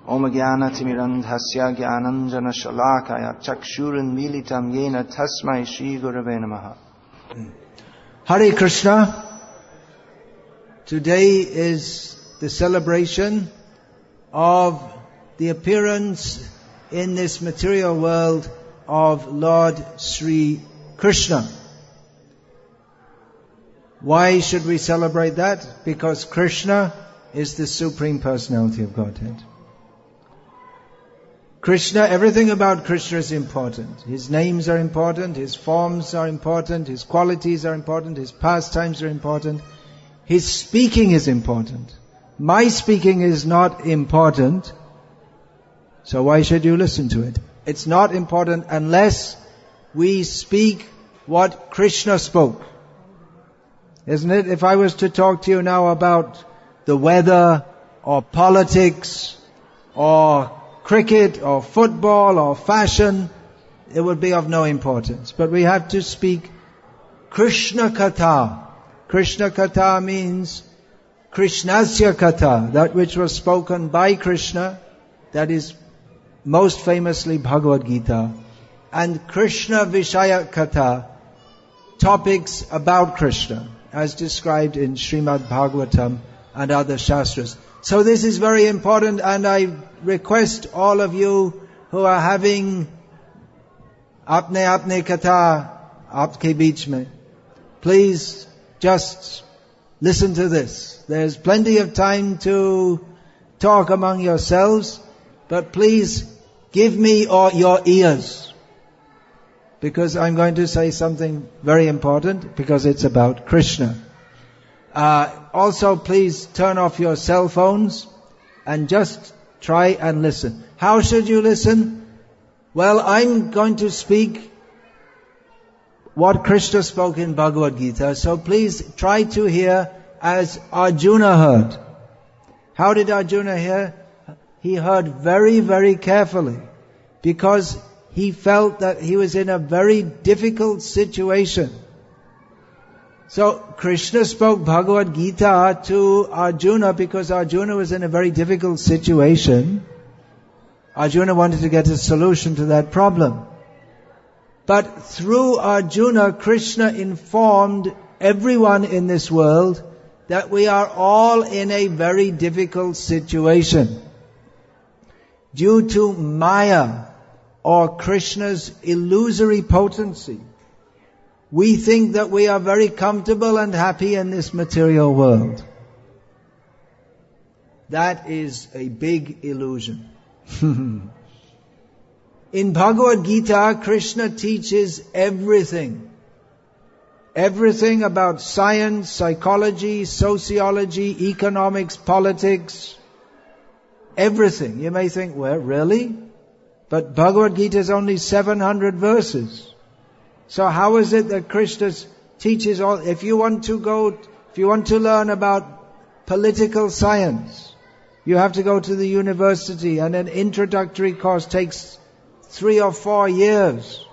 Om Jnana-timirandhasya Jnananjana-shalakaya Chakshuranmilitam Yena Tasmai Shri Gurave Namaha. Hare Krishna. Today is the celebration of the appearance in this material world of Lord Sri Krishna. Why should we celebrate that? Because Krishna is the Supreme Personality of Godhead. Krishna, everything about Krishna is important. His names are important, His forms are important, His qualities are important, His pastimes are important. His speaking is important. My speaking is not important, so why should you listen to it? It's not important unless we speak what Krishna spoke. Isn't it? If I was to talk to you now about the weather, or politics, or cricket, or football, or fashion, it would be of no importance. But we have to speak Krishna Katha. Krishna Katha means Krishnasya Katha, that which was spoken by Krishna, that is most famously Bhagavad Gita, and Krishna Vishaya Katha, topics about Krishna, as described in Srimad Bhagavatam and other Shastras. So this is very important, and I request all of you who are having apne katha aapke beech mein, please just listen to this. There's plenty of time to talk among yourselves, but please give me your ears, because I'm going to say something very important, because it's about Krishna. Also, please turn off your cell phones and just try and listen. How should you listen? Well, I'm going to speak what Krishna spoke in Bhagavad Gita, so please try to hear as Arjuna heard. How did Arjuna hear? He heard very, very carefully, because he felt that he was in a very difficult situation. So Krishna spoke Bhagavad Gita to Arjuna because Arjuna was in a very difficult situation. Arjuna wanted to get a solution to that problem. But through Arjuna, Krishna informed everyone in this world that we are all in a very difficult situation. Due to Maya, or Krishna's illusory potency, we think that we are very comfortable and happy in this material world. That is a big illusion. In Bhagavad Gita, Krishna teaches everything. Everything about science, psychology, sociology, economics, politics. Everything. You may think, well, really? But Bhagavad Gita is only 700 verses. So how is it that Krishna teaches all? If you want to learn about political science, you have to go to the university, and an introductory course takes 3 or 4 years.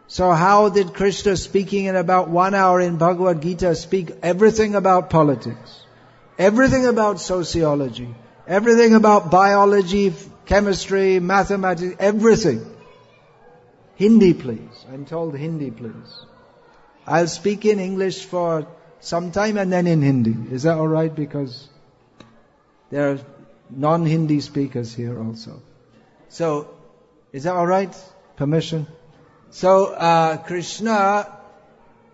So how did Krishna, speaking in about 1 hour in Bhagavad Gita, speak everything about politics, everything about sociology, everything about biology, chemistry, mathematics, everything? Hindi, please. I'm told Hindi, please. I'll speak in English for some time and then in Hindi. Is that alright? Because there are non-Hindi speakers here also. So, is that alright? Permission? So, Krishna,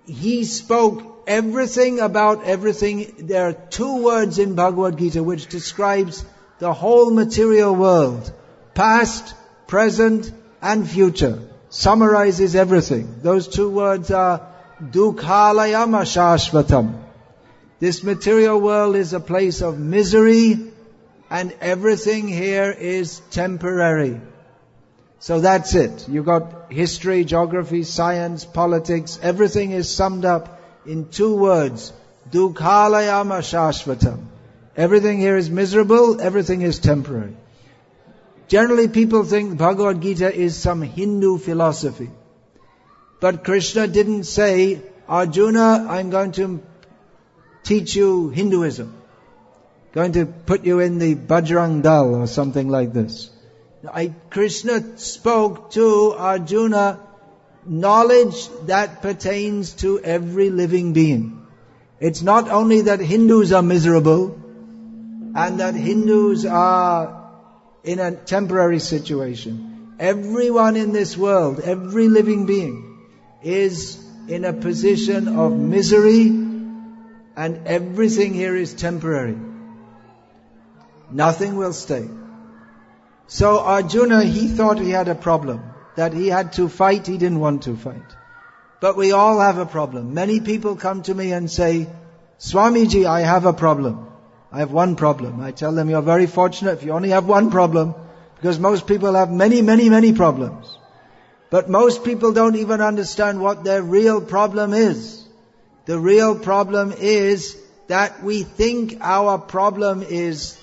he spoke everything about everything. There are 2 words in Bhagavad Gita which describes the whole material world. Past, present, and future. Summarizes everything. Those 2 words are Dukhalayam Ashashvatam. This material world is a place of misery, and everything here is temporary. So that's it. You got history, geography, science, politics, everything is summed up in 2 words. Dukhalayam Ashashvatam. Everything here is miserable, everything is temporary. Generally people think Bhagavad Gita is some Hindu philosophy. But Krishna didn't say, Arjuna, I'm going to teach you Hinduism. going to put you in the Bajrang Dal or something like this. Krishna spoke to Arjuna knowledge that pertains to every living being. It's not only that Hindus are miserable and that Hindus are in a temporary situation. Everyone in this world, every living being is in a position of misery, and everything here is temporary. Nothing will stay. So Arjuna, he thought he had a problem, that he had to fight, he didn't want to fight. But we all have a problem. Many people come to me and say, Swamiji, I have a problem. I have one problem. I tell them, you're very fortunate if you only have one problem, because most people have many, many, many problems. But most people don't even understand what their real problem is. The real problem is that we think our problem is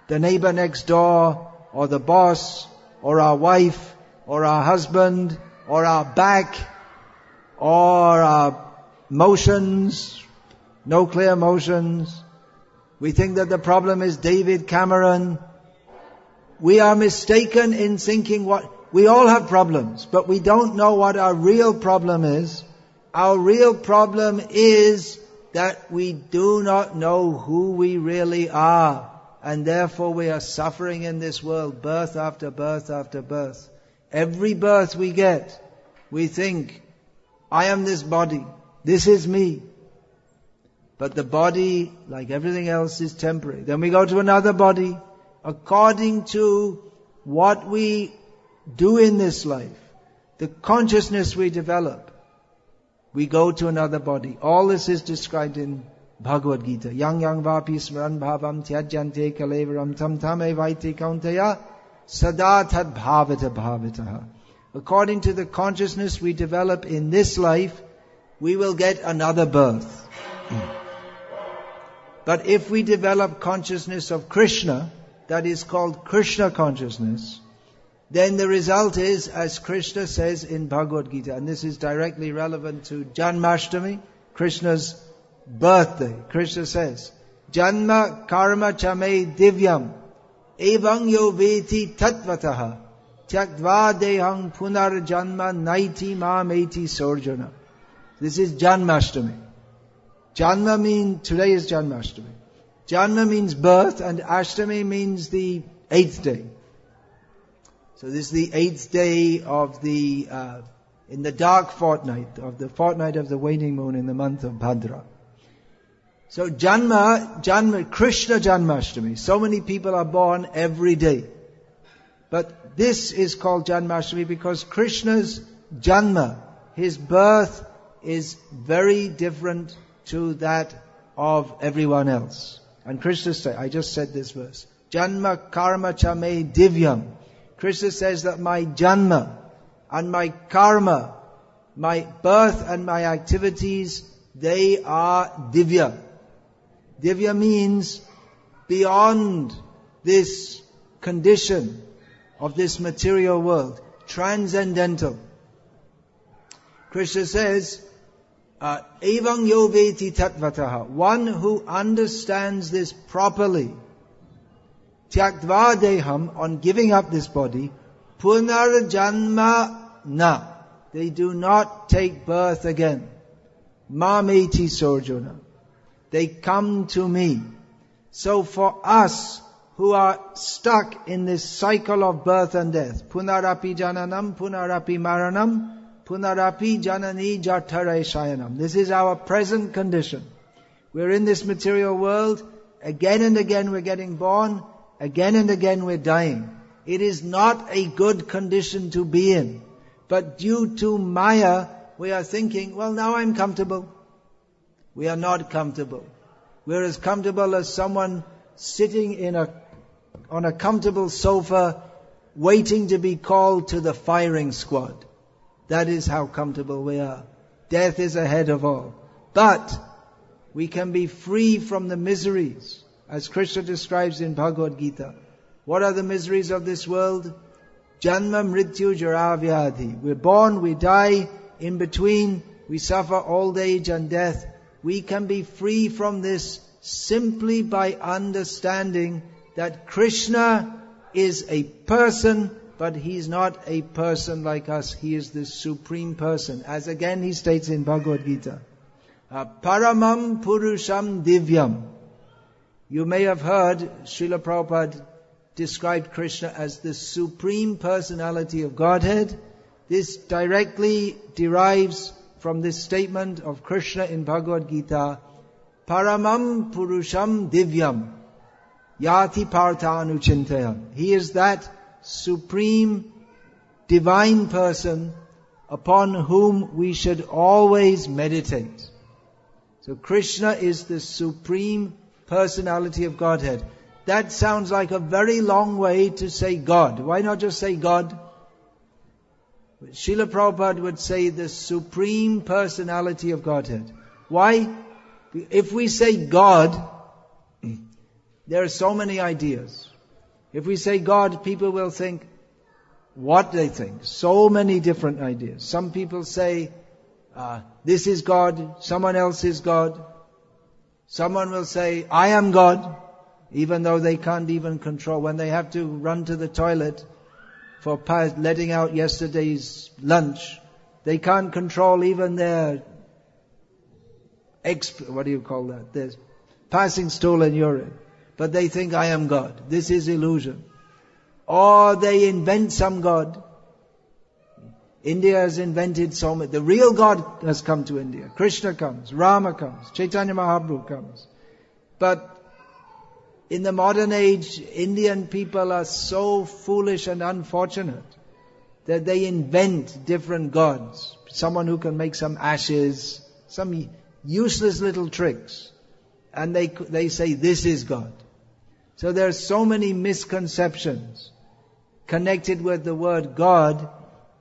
the neighbor next door, or the boss, or our wife, or our husband, or our back, or our motions, no clear motions. We think that the problem is David Cameron. We are mistaken in thinking we all have problems, but we don't know what our real problem is. Our real problem is that we do not know who we really are, and therefore we are suffering in this world, birth after birth after birth. Every birth we get, we think, I am this body, this is me. But the body, like everything else, is temporary. Then we go to another body, according to what we do in this life, the consciousness we develop. We go to another body. All this is described in Bhagavad Gita. Yang yang vapi smran bhavam tyajante kalevaram tam tam evaiti kaunteya sada tad bhavita bhavitaha. According to the consciousness we develop in this life, we will get another birth. But if we develop consciousness of Krishna, that is called Krishna consciousness, then the result is, as Krishna says in Bhagavad Gita, and this is directly relevant to Janmashtami, Krishna's birthday. Krishna says, Janma karma chame divyam evang yo veti tatvataha tyaktva dehang punar janma naiti mam eti sorjana. This is Janmashtami. Janma means, today is Janmashtami. Janma means birth, and Ashtami means the 8th day. So this is the 8th day of in the dark fortnight, of the fortnight of the waning moon in the month of Bhadra. So Janma, Krishna Janmashtami. So many people are born every day. But this is called Janmashtami because Krishna's Janma, his birth, is very different to that of everyone else. And Krishna said, I just said this verse, Janma karma chame divyam. Krishna says that my janma and my karma, my birth and my activities, they are divya. Divya means beyond this condition of this material world, transcendental. Krishna says, Evang yo veti tatvataha. One who understands this properly. Tyaktva deham, on giving up this body, punar janma na. They do not take birth again. Mameti sorjuna. They come to me. So for us who are stuck in this cycle of birth and death, punarapi jananam, punarapi maranam, punarapi janani jatare shayanam. This is our present condition. We're in this material world. Again and again we're getting born. Again and again we're dying. It is not a good condition to be in. But due to Maya, we are thinking, well, now I'm comfortable. We are not comfortable. We're as comfortable as someone sitting on a comfortable sofa, waiting to be called to the firing squad. That is how comfortable we are. Death is ahead of all. But we can be free from the miseries, as Krishna describes in Bhagavad Gita. What are the miseries of this world? Janma, mrityu, jara, vyadhi. We're born, we die, in between we suffer old age and death. We can be free from this simply by understanding that Krishna is a person, but He's not a person like us. He is the Supreme Person. As again He states in Bhagavad Gita, Paramam Purusham Divyam. You may have heard Srila Prabhupada described Krishna as the Supreme Personality of Godhead. This directly derives from this statement of Krishna in Bhagavad Gita, Paramam Purusham Divyam Yati Partha Anuchintayam. He is that supreme divine person upon whom we should always meditate. So Krishna is the Supreme Personality of Godhead. That sounds like a very long way to say God. Why not just say God? Srila Prabhupada would say the Supreme Personality of Godhead. Why? If we say God, there are so many ideas. If we say God, people will think what they think. So many different ideas. Some people say, this is God, someone else is God. Someone will say, I am God, even though they can't even control. When they have to run to the toilet for letting out yesterday's lunch, they can't control even their There's passing stool and urine. But they think, I am God. This is illusion. Or they invent some God. India has invented so many. The real God has come to India. Krishna comes, Rama comes, Chaitanya Mahaprabhu comes. But in the modern age, Indian people are so foolish and unfortunate that they invent different gods. Someone who can make some ashes, some useless little tricks. And they say, this is God. So there are so many misconceptions connected with the word God.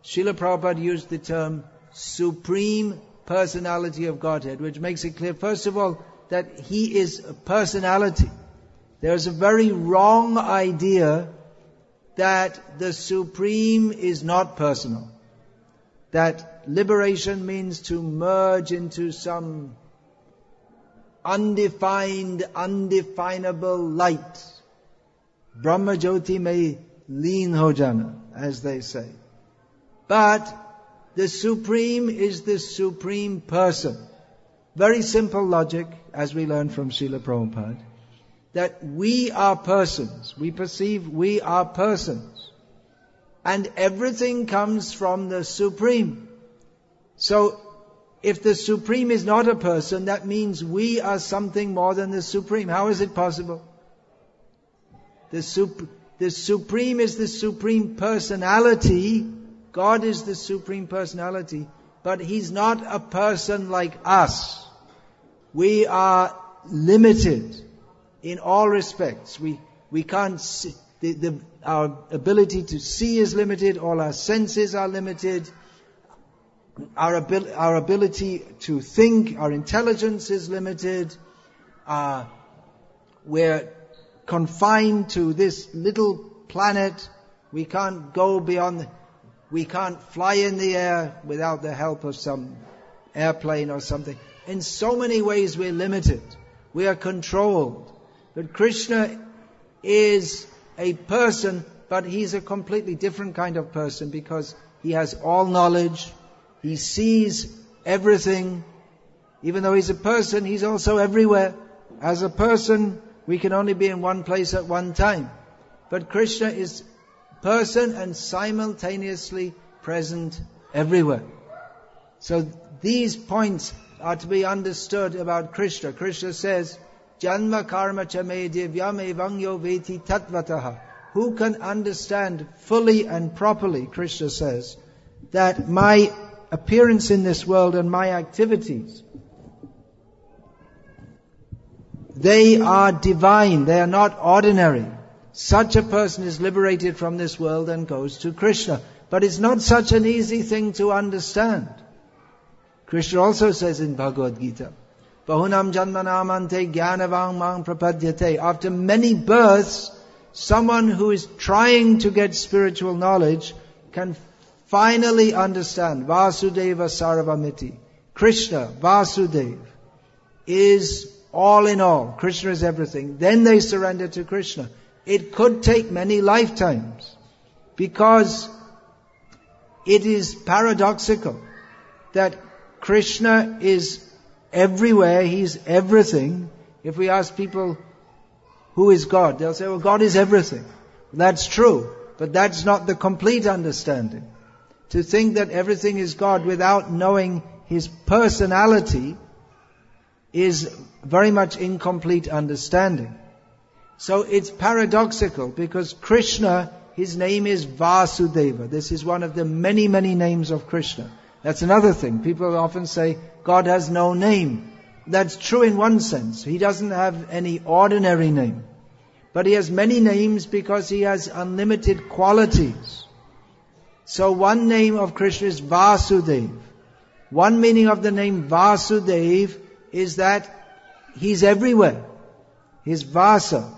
Srila Prabhupada used the term Supreme Personality of Godhead, which makes it clear, first of all, that He is a personality. There's a very wrong idea that the Supreme is not personal. That liberation means to merge into some undefined, undefinable light. Brahma Jyoti mein leen ho jana, as they say. But the Supreme is the Supreme Person. Very simple logic, as we learn from Srila Prabhupada, that we are persons. We perceive we are persons. And everything comes from the Supreme. So, if the Supreme is not a person, that means we are something more than the Supreme. How is it possible? The Supreme is the Supreme Personality. God is the Supreme Personality. But He's not a person like us. We are limited in all respects. We can't see, our ability to see is limited, all our senses are limited. Our ability to think, our intelligence is limited. We're confined to this little planet. We can't go beyond. We can't fly in the air without the help of some airplane or something. In so many ways we're limited. We are controlled. But Krishna is a person, but He's a completely different kind of person because He has all knowledge. He sees everything. Even though He's a person, He's also everywhere. As a person, we can only be in one place at one time. But Krishna is person and simultaneously present everywhere. So these points are to be understood about Krishna. Krishna says, Janma karma cha me divyam evang yo veti tatvataha. Who can understand fully and properly, Krishna says, that my appearance in this world and my activities, they are divine, they are not ordinary. Such a person is liberated from this world and goes to Krishna. But it's not such an easy thing to understand. Krishna also says in Bhagavad Gita, Bahunam janmanamante jnanavang mang prapadyate. After many births, someone who is trying to get spiritual knowledge can finally understand Vasudeva Sarvamiti. Krishna, Vasudeva, is all in all. Krishna is everything. Then they surrender to Krishna. It could take many lifetimes, because it is paradoxical that Krishna is everywhere, He's everything. If we ask people, who is God? They'll say, well, God is everything. That's true, but that's not the complete understanding. To think that everything is God without knowing His personality is very much incomplete understanding. So it's paradoxical, because Krishna, His name is Vasudeva. This is one of the many, many names of Krishna. That's another thing. People often say, God has no name. That's true in one sense. He doesn't have any ordinary name. But He has many names because He has unlimited qualities. So one name of Krishna is Vasudev. One meaning of the name Vasudev is that He's everywhere. His Vasa,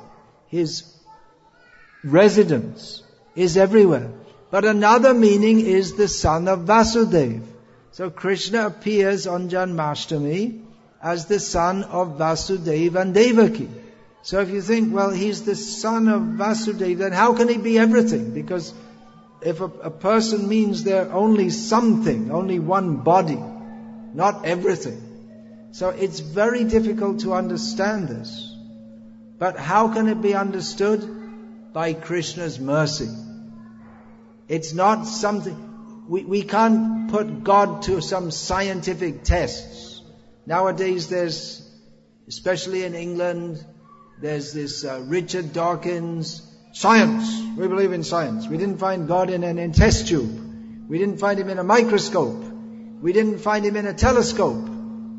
His residence is everywhere. But another meaning is the son of Vasudeva. So Krishna appears on Janmashtami as the son of Vasudeva and Devaki. So if you think, well, He's the son of Vasudeva, then how can He be everything? Because if a person means they're only something, only one body, not everything. So it's very difficult to understand this. But how can it be understood? By Krishna's mercy. It's not something... We can't put God to some scientific tests. Nowadays there's, especially in England, there's this Richard Dawkins, science. We believe in science. We didn't find God in an test tube. We didn't find Him in a microscope. We didn't find Him in a telescope.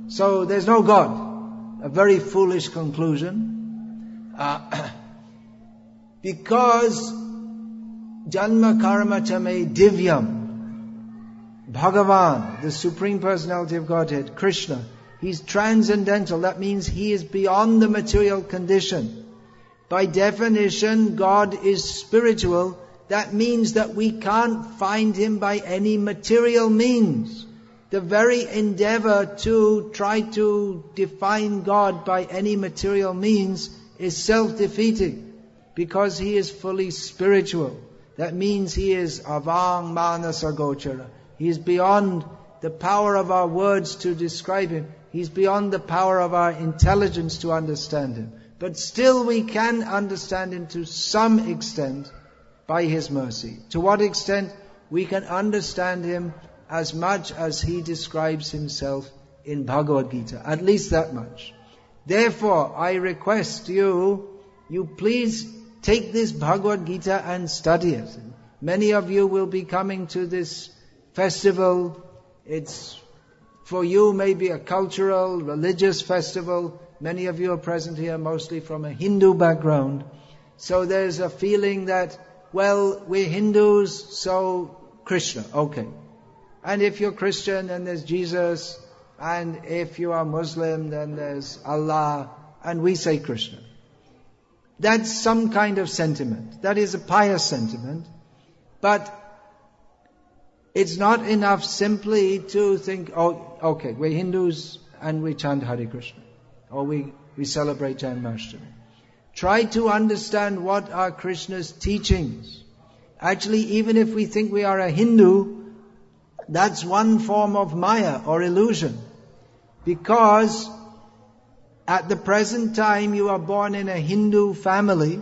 So there's no God. A very foolish conclusion. Because Janma Karma Chame Divyam, Bhagavan, the Supreme Personality of Godhead, Krishna, He's transcendental. That means He is beyond the material condition. By definition, God is spiritual. That means that we can't find Him by any material means. The very endeavor to try to define God by any material means is self-defeating, because He is fully spiritual. That means He is avang manasa gochara. He is beyond the power of our words to describe Him. He's beyond the power of our intelligence to understand Him. But still we can understand Him to some extent by His mercy. To what extent? We can understand Him as much as He describes Himself in Bhagavad Gita. At least that much. Therefore, I request you please take this Bhagavad Gita and study it. Many of you will be coming to this festival. It's for you maybe a cultural, religious festival. Many of you are present here mostly from a Hindu background. So there's a feeling that, well, we're Hindus, so Krishna, okay. And if you're Christian, then there's Jesus. And if you are Muslim, then there's Allah. And we say Krishna. That's some kind of sentiment. That is a pious sentiment. But it's not enough simply to think, oh, okay, we're Hindus and we chant Hare Krishna. Or we celebrate Janmashtami. Try to understand what are Krishna's teachings. Actually, even if we think we are a Hindu, that's one form of Maya or illusion. Because at the present time you are born in a Hindu family,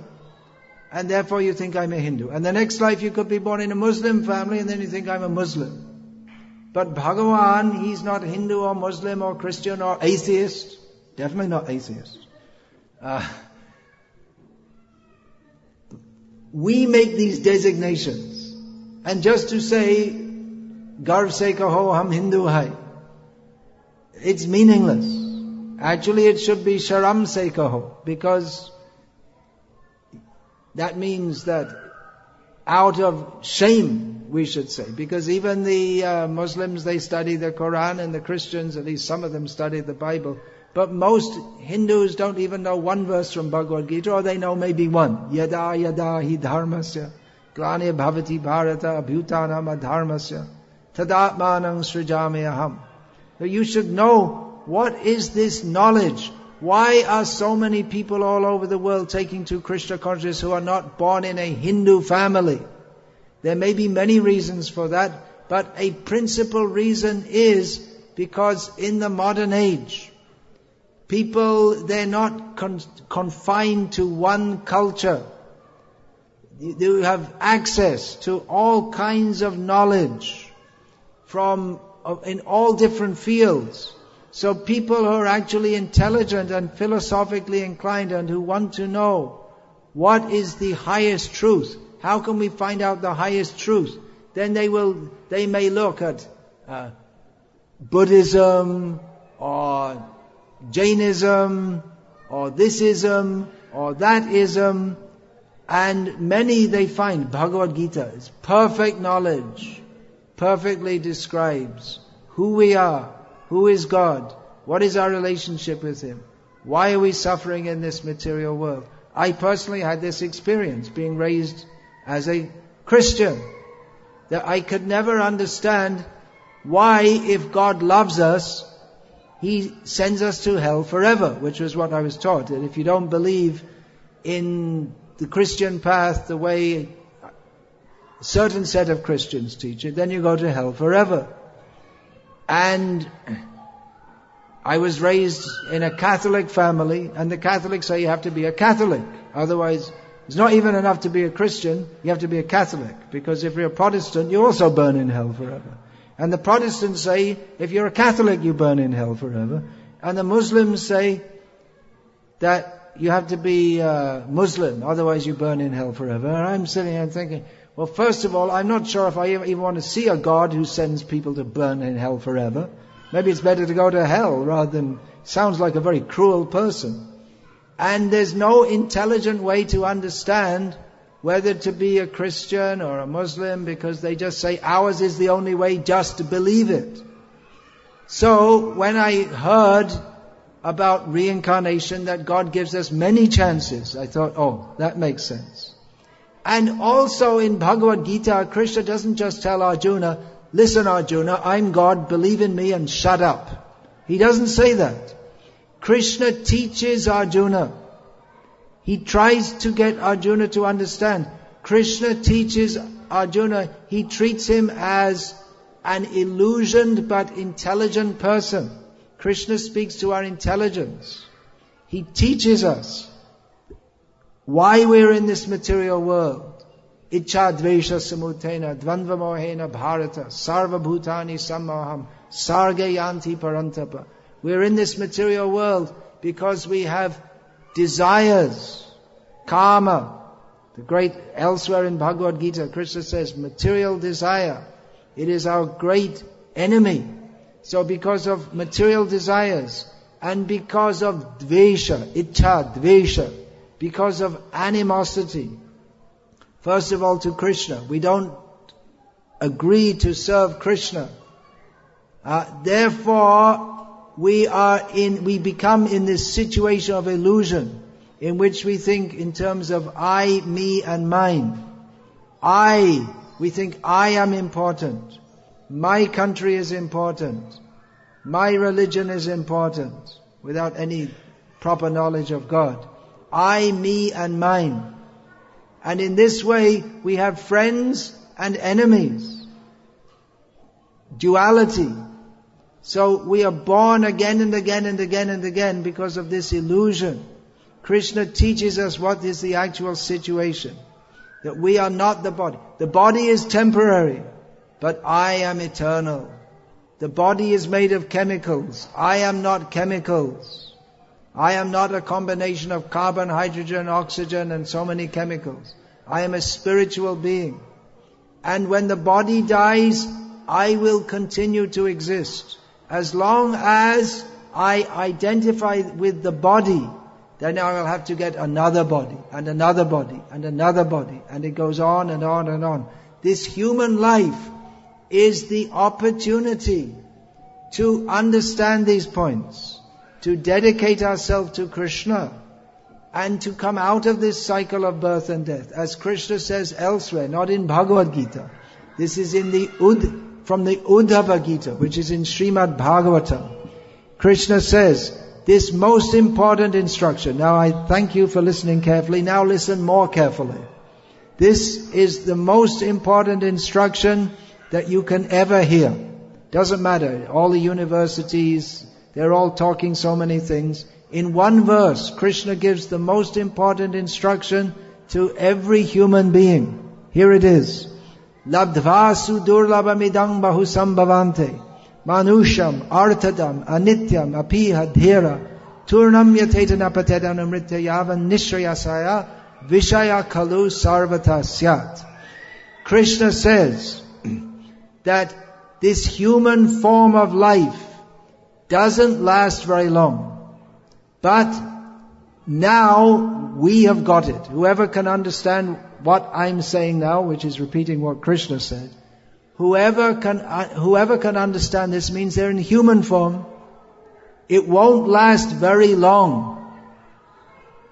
and therefore you think I'm a Hindu. And the next life you could be born in a Muslim family, and then you think I'm a Muslim. But Bhagavan, He's not Hindu or Muslim or Christian or atheist. Definitely not atheist. We make these designations. And just to say, Garv se kaho hum Hindu hai, it's meaningless. Actually it should be Sharam se kaho, because that means that out of shame, we should say. Because even the Muslims, they study the Quran, and the Christians, at least some of them, study the Bible. But most Hindus don't even know one verse from Bhagavad Gita, or they know maybe one. Yada yada hi dharmasya glane bhavati bharata abhutanam adharmasya tadatmanam srijami aham. So you should know, what is this knowledge Why are so many people all over the world taking to Krishna consciousness who are not born in a Hindu family? There may be many reasons for that, but a principal reason is because in the modern age, people, they're not confined to one culture. You have access to all kinds of knowledge in all different fields. So people who are actually intelligent and philosophically inclined and who want to know what is the highest truth, how can we find out the highest truth, then they may look at Buddhism or Jainism or thisism or that-ism, and many they find Bhagavad Gita is perfect knowledge, perfectly describes who we are, who is God, what is our relationship with Him, why are we suffering in this material world. I personally had this experience being raised as a Christian, that I could never understand why, if God loves us, He sends us to hell forever, which was what I was taught, that if you don't believe in the Christian path the way a certain set of Christians teach it, then you go to hell forever. And I was raised in a Catholic family, and the Catholics say you have to be a Catholic. Otherwise, it's not even enough to be a Christian, you have to be a Catholic. Because if you're a Protestant, you also burn in hell forever. And the Protestants say, if you're a Catholic, you burn in hell forever. And the Muslims say that you have to be Muslim, otherwise you burn in hell forever. And I'm sitting here thinking, well, first of all, I'm not sure if I even want to see a God who sends people to burn in hell forever. Maybe it's better to go to hell rather than, sounds like a very cruel person. And there's no intelligent way to understand whether to be a Christian or a Muslim, because they just say ours is the only way, just to believe it. So when I heard about reincarnation, that God gives us many chances, I thought, oh, that makes sense. And also in Bhagavad Gita, Krishna doesn't just tell Arjuna, listen Arjuna, I'm God, believe in me and shut up. He doesn't say that. Krishna teaches Arjuna. He tries to get Arjuna to understand. Krishna teaches Arjuna, he treats him as an illusioned but intelligent person. Krishna speaks to our intelligence. He teaches us why we're in this material world. Ichha dvesha samutena dvandva mohena bharata sarva bhutani sammoham sarga yanti parantapa. We're in this material world because we have desires, karma. The great, elsewhere in Bhagavad Gita, Krishna says, material desire, it is our great enemy. So because of material desires, and because of dvesha, ichha, dvesha, because of animosity, first of all to Krishna, we don't agree to serve Krishna. Therefore, we become in this situation of illusion, in which we think in terms of I, me and mine. We think I am important. My country is important. My religion is important, without any proper knowledge of God. I, me and mine. And in this way, we have friends and enemies. Duality. So we are born again and again and again and again because of this illusion. Krishna teaches us what is the actual situation. That we are not the body. The body is temporary, but I am eternal. The body is made of chemicals. I am not chemicals. I am not a combination of carbon, hydrogen, oxygen and so many chemicals. I am a spiritual being. And when the body dies, I will continue to exist. As long as I identify with the body, then I will have to get another body, and another body, and another body, and it goes on and on and on. This human life is the opportunity to understand these points, to dedicate ourselves to Krishna, and to come out of this cycle of birth and death. As Krishna says elsewhere, not in Bhagavad Gita. This is in from the Uddhava Gita, which is in Srimad Bhagavatam. Krishna says this most important instruction. Now I thank you for listening carefully. Now listen more carefully. This is the most important instruction that you can ever hear. Doesn't matter. All the universities, they're all talking so many things. In one verse, Krishna gives the most important instruction to every human being. Here it is. Labdva sudurlabhamidang bahusambhavante manusham artadam anityam apiha dhira turnam yatetanapatedanam mrityayavan nishrayasaya vishaya kalu sarvata syat. Krishna says that this human form of life doesn't last very long. But now we have got it. Whoever can understand what I'm saying now, which is repeating what Krishna said, whoever can understand this means they're in human form. It won't last very long.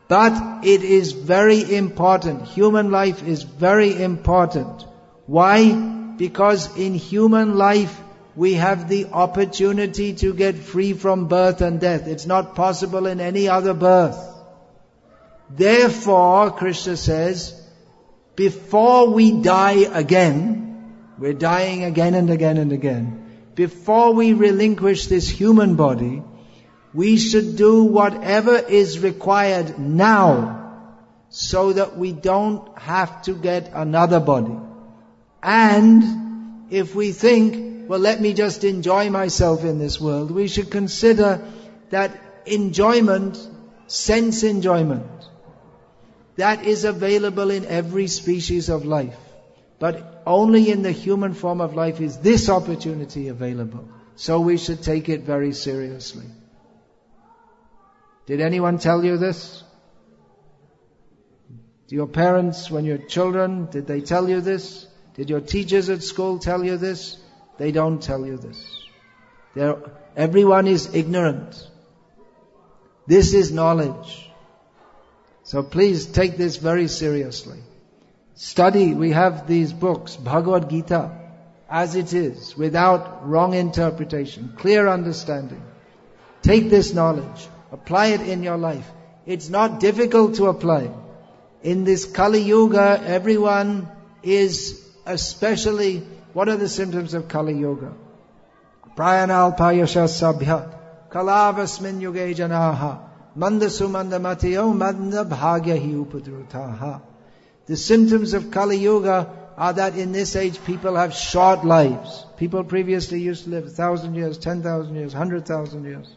But it is very important. Human life is very important. Why? Because in human life we have the opportunity to get free from birth and death. It's not possible in any other birth. Therefore, Krishna says, before we die again, we're dying again and again and again, before we relinquish this human body, we should do whatever is required now so that we don't have to get another body. And if we think, well, let me just enjoy myself in this world, we should consider that enjoyment, sense enjoyment, that is available in every species of life. But only in the human form of life is this opportunity available. So we should take it very seriously. Did anyone tell you this? Do your parents, when you're children, did they tell you this? Did your teachers at school tell you this? They don't tell you this. Everyone is ignorant. This is knowledge. So please take this very seriously. Study, we have these books, Bhagavad Gita, as it is, without wrong interpretation, clear understanding. Take this knowledge, apply it in your life. It's not difficult to apply. In this Kali Yuga, everyone is especially, what are the symptoms of Kali Yuga? Prayanalpayasha sabhyat, kalavasmin yuge janaha, mandasu mandamatiyo manda bhagyahi upadrutaha. The symptoms of Kali Yuga are that in this age people have short lives. People previously used to live 1,000 years, 10,000 years, 100,000 years.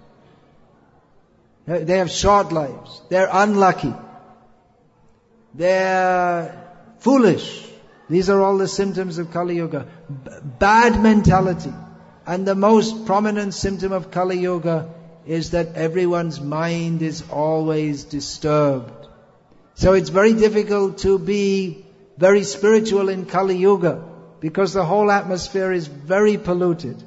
They have short lives. They're unlucky. They're foolish. These are all the symptoms of Kali Yuga. Bad mentality. And the most prominent symptom of Kali Yuga is that everyone's mind is always disturbed. So it's very difficult to be very spiritual in Kali Yuga because the whole atmosphere is very polluted.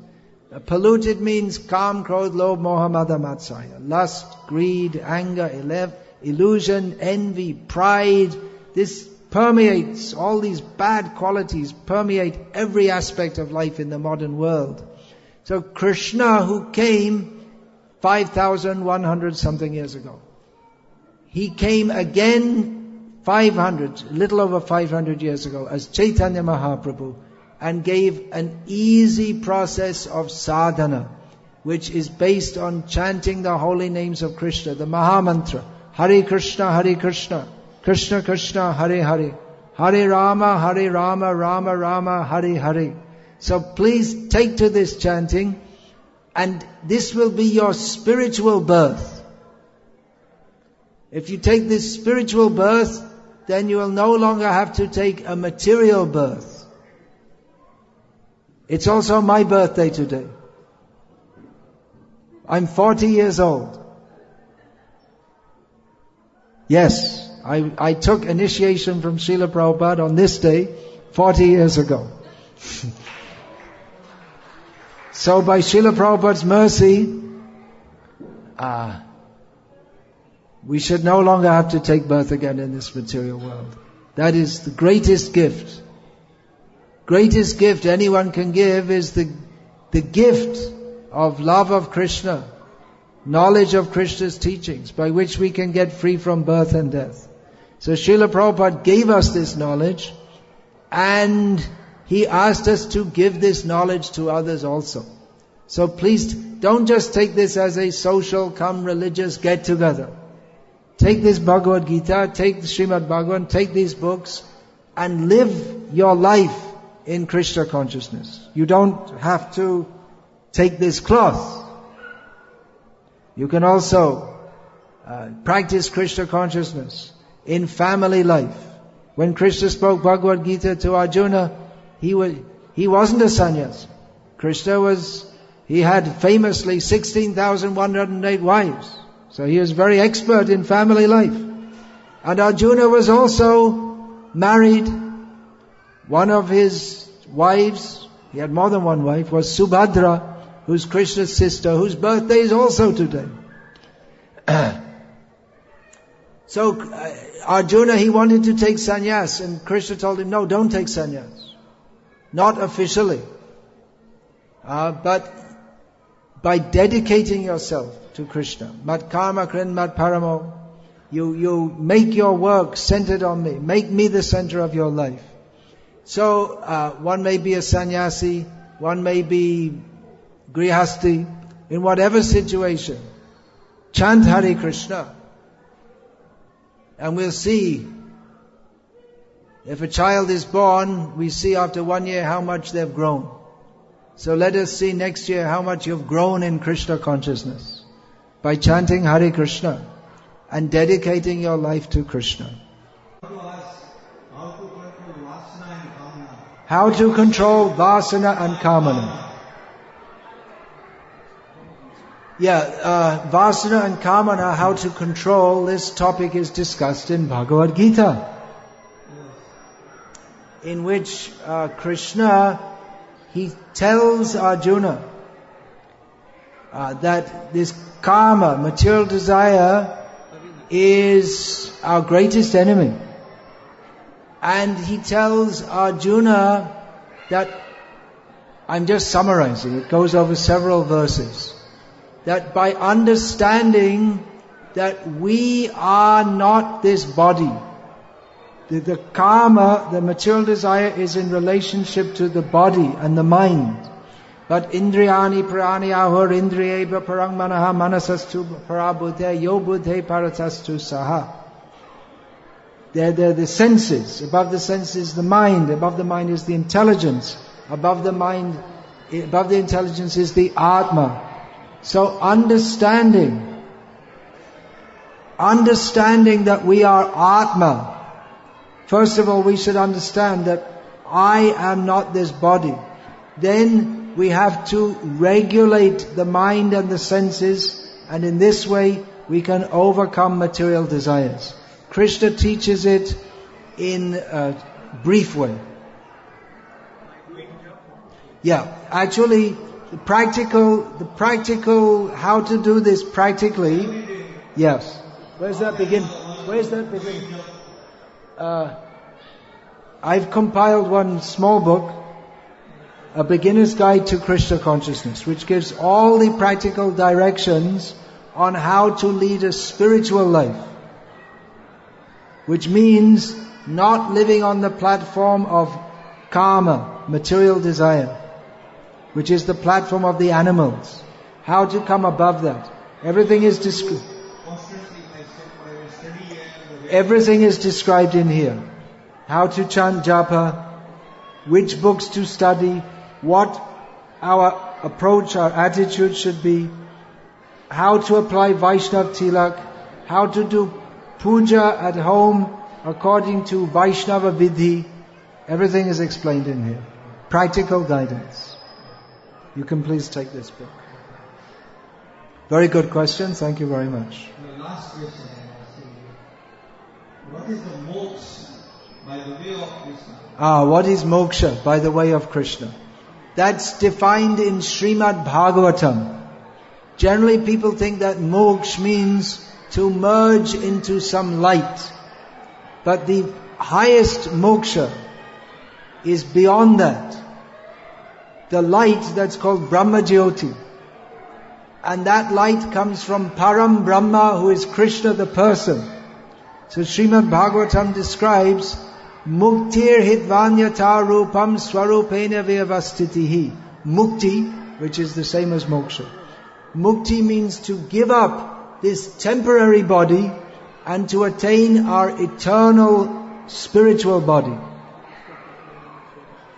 Polluted means kam, krodh, lobh, moha, mada, matsaya. Lust, greed, anger, illusion, envy, pride. This permeates, all these bad qualities permeate every aspect of life in the modern world. So Krishna, who came 5,100 something years ago, he came again 500, little over 500 years ago as Chaitanya Mahaprabhu and gave an easy process of sadhana, which is based on chanting the holy names of Krishna, the Mahamantra, Hare Krishna, Krishna Krishna, Hare Hare, Hare Rama, Rama Rama, Hare Hare. So please take to this chanting, and this will be your spiritual birth. If you take this spiritual birth, then you will no longer have to take a material birth. It's also my birthday today. I'm 40 years old. Yes, I took initiation from Srila Prabhupada on this day 40 years ago. So by Srila Prabhupada's mercy, we should no longer have to take birth again in this material world. That is the greatest gift. Greatest gift anyone can give is the gift of love of Krishna. knowledge of Krishna's teachings by which we can get free from birth and death. So Srila Prabhupada gave us this knowledge, and he asked us to give this knowledge to others also. So please don't just take this as a social, religious get-together. Take this Bhagavad Gita, take the Srimad Bhagavatam, take these books, and live your life in Krishna consciousness. You don't have to take this cloth. You can also practice Krishna consciousness in family life. When Krishna spoke Bhagavad Gita to Arjuna, he wasn't a sannyasi. He had famously 16,108 wives. So he was very expert in family life. And Arjuna was also married. One of his wives, he had more than one wife, was Subhadra, who's Krishna's sister, whose birthday is also today. So Arjuna, he wanted to take sannyas, and Krishna told him, no, don't take sannyas. Not officially. But by dedicating yourself to Krishna, mat karma krin mat paramo, you make your work centered on me, make me the center of your life. So one may be a sannyasi, one may be grihasti, in whatever situation. Chant Hare Krishna, and we'll see. If a child is born, we see after 1 year how much they've grown. So let us see next year how much you've grown in Krishna consciousness by chanting Hare Krishna and dedicating your life to Krishna. How to control Vasana and Kamana. Vasana and Kamana, how to control, this topic is discussed in Bhagavad Gita, in which Krishna, he tells Arjuna that this karma, material desire, is our greatest enemy. And he tells Arjuna that, I'm just summarizing, it goes over several verses, that by understanding that we are not this body, the karma, the material desire, is in relationship to the body and the mind. But indriyani prani ahur indriyeva parang manaha manasastu parabudhe yo budhe paratastu saha. They're the senses. Above the senses, the mind. Above the mind is the intelligence. Above the mind, above the intelligence is the Atma. So understanding that we are Atma. First of all, we should understand that I am not this body. Then we have to regulate the mind and the senses, and in this way we can overcome material desires. Krishna teaches it in a brief way. Actually, the practical, how to do this practically, yes. Where's that begin? I've compiled one small book, A Beginner's Guide to Krishna Consciousness, which gives all the practical directions on how to lead a spiritual life, which means not living on the platform of karma, material desire, which is the platform of the animals. How to come above that. Everything is described in here. How to chant japa, which books to study, what our approach, our attitude should be, how to apply Vaishnav tilak, how to do puja at home according to Vaishnava vidhi. Everything is explained in here. Practical guidance. You can please take this book. Very good question. Thank you very much. The last question I ask you. What is the moksha by the way of Krishna? What is moksha by the way of Krishna? That's defined in Srimad Bhagavatam. Generally people think that moksha means to merge into some light. But the highest moksha is beyond that. The light that's called Brahma Jyoti. And that light comes from Param Brahma, who is Krishna the person. So Srimad Bhagavatam describes Muktir Hitvanyata Rupam Swarupena Vyavastitihi. Mukti, which is the same as moksha. Mukti means to give up this temporary body and to attain our eternal spiritual body.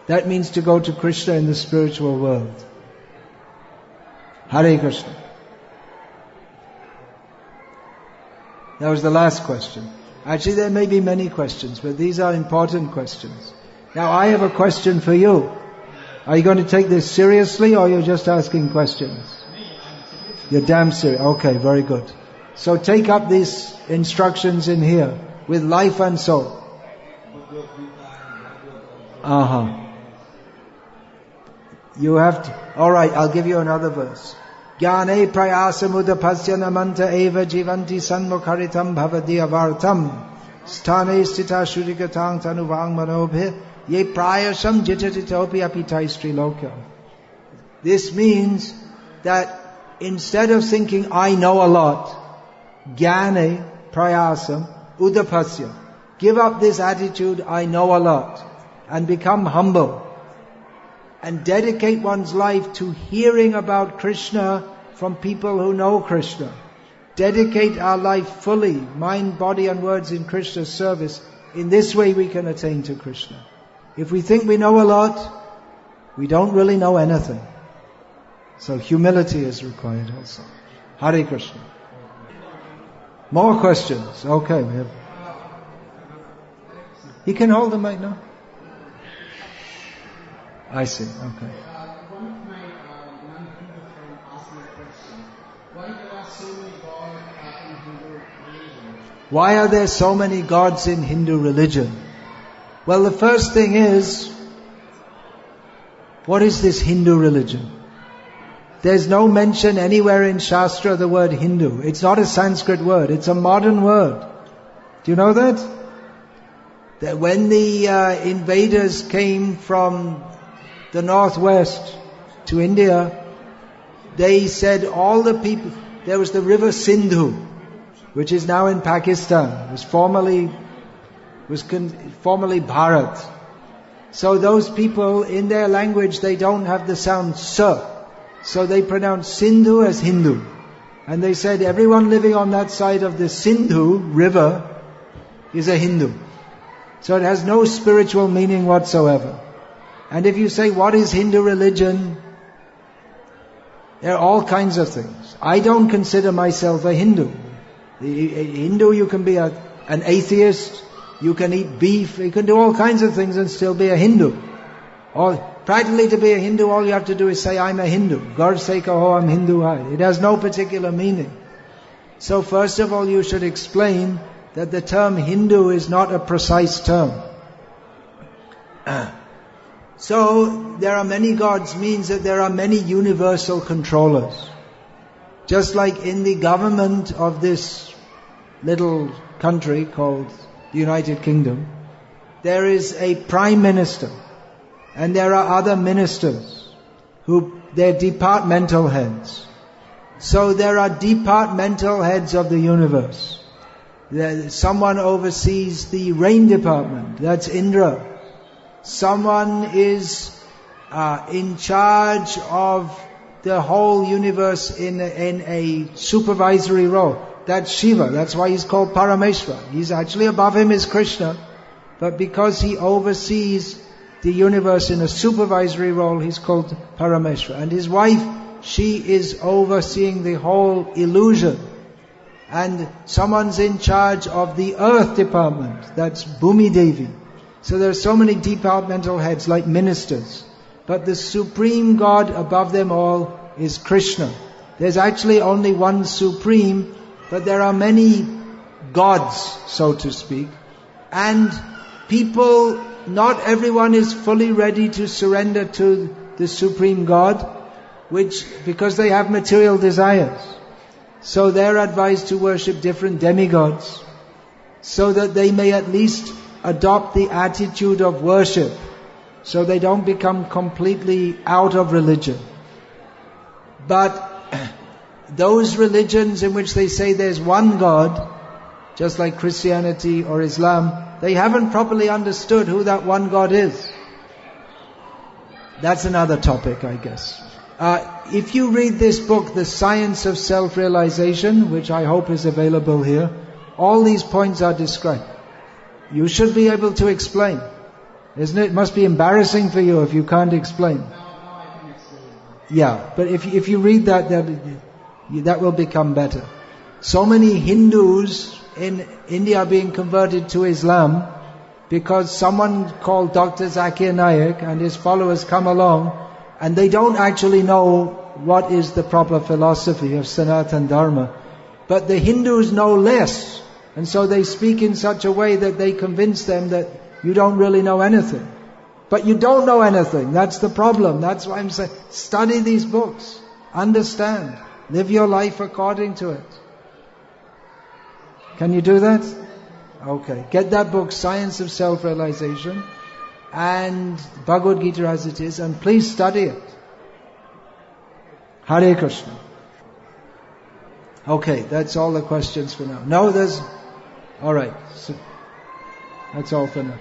That means to go to Krishna in the spiritual world. Hare Krishna. That was the last question. Actually, there may be many questions, but these are important questions. Now, I have a question for you. Are you going to take this seriously, or you're just asking questions? You're damn serious. Okay, very good. So take up these instructions in here with life and soul. You have to. Alright, I'll give you another verse. Jnane prayasamudapasya namanta eva jivanti sanmukharitam bhavadi avartam sthane stita shurikatang tanuvang manobhe ye prayasam jitatitopi apitaistri lokya. This means that instead of thinking I know a lot, jnane prayasam udapasya, give up this attitude I know a lot and become humble. And dedicate one's life to hearing about Krishna from people who know Krishna. Dedicate our life fully, mind, body and words in Krishna's service. In this way we can attain to Krishna. If we think we know a lot, we don't really know anything. So humility is required also. Hare Krishna. More questions? Okay, we have. You can hold the mic now. I see, okay. One of my non-Hindu friends asked me a question. Why there are so many gods in Hindu religion? Why are there so many gods in Hindu religion? Well, the first thing is, what is this Hindu religion? There's no mention anywhere in Shastra of the word Hindu. It's not a Sanskrit word, it's a modern word. Do you know that? That when the invaders came from the northwest to India, they said all the people, there was the river Sindhu, which is now in Pakistan, was formerly Bharat. So those people, in their language, they don't have the sound sa. So they pronounce Sindhu as Hindu. And they said everyone living on that side of the Sindhu river is a Hindu. So it has no spiritual meaning whatsoever. And if you say, what is Hindu religion? There are all kinds of things. I don't consider myself a Hindu. A Hindu, you can be an atheist, you can eat beef, you can do all kinds of things and still be a Hindu. Or practically to be a Hindu, all you have to do is say, I'm a Hindu. God say kaho, I'm Hindu. It has no particular meaning. So first of all, you should explain that the term Hindu is not a precise term. So, there are many gods means that there are many universal controllers. Just like in the government of this little country called the United Kingdom, there is a prime minister, and there are other ministers who, they're departmental heads. So there are departmental heads of the universe. Someone oversees the rain department, that's Indra. Someone is in charge of the whole universe in a supervisory role. That's Shiva. That's why he's called Parameshwar. He's actually above him is Krishna, but because he oversees the universe in a supervisory role, he's called Parameshwar. And his wife, she is overseeing the whole illusion. And someone's in charge of the earth department. That's Bhumi Devi. So there are so many departmental heads like ministers. But the supreme God above them all is Krishna. There's actually only one supreme, but there are many gods, so to speak. And people, not everyone is fully ready to surrender to the supreme God, because they have material desires. So they're advised to worship different demigods, so that they may at least adopt the attitude of worship, so they don't become completely out of religion. But those religions in which they say there's one God, just like Christianity or Islam, they haven't properly understood who that one God is. That's another topic, I guess. If you read this book, The Science of Self-Realization, which I hope is available here, all these points are described. You should be able to explain. Isn't it? It must be embarrassing for you if you can't explain. Now I can explain. Yeah, but if you read that will become better. So many Hindus in India being converted to Islam because someone called Dr. Zakir Naik and his followers come along and they don't actually know what is the proper philosophy of Sanatana Dharma. But the Hindus know less, and so they speak in such a way that they convince them that you don't really know anything. But you don't know anything, that's the problem. That's why I'm saying, study these books, understand, live your life according to it. Can you do that? Okay, get that book, Science of Self-Realization, and Bhagavad Gita as it is, and please study it. Hare Krishna. Okay, that's all the questions for now. No, alright, so that's all for now.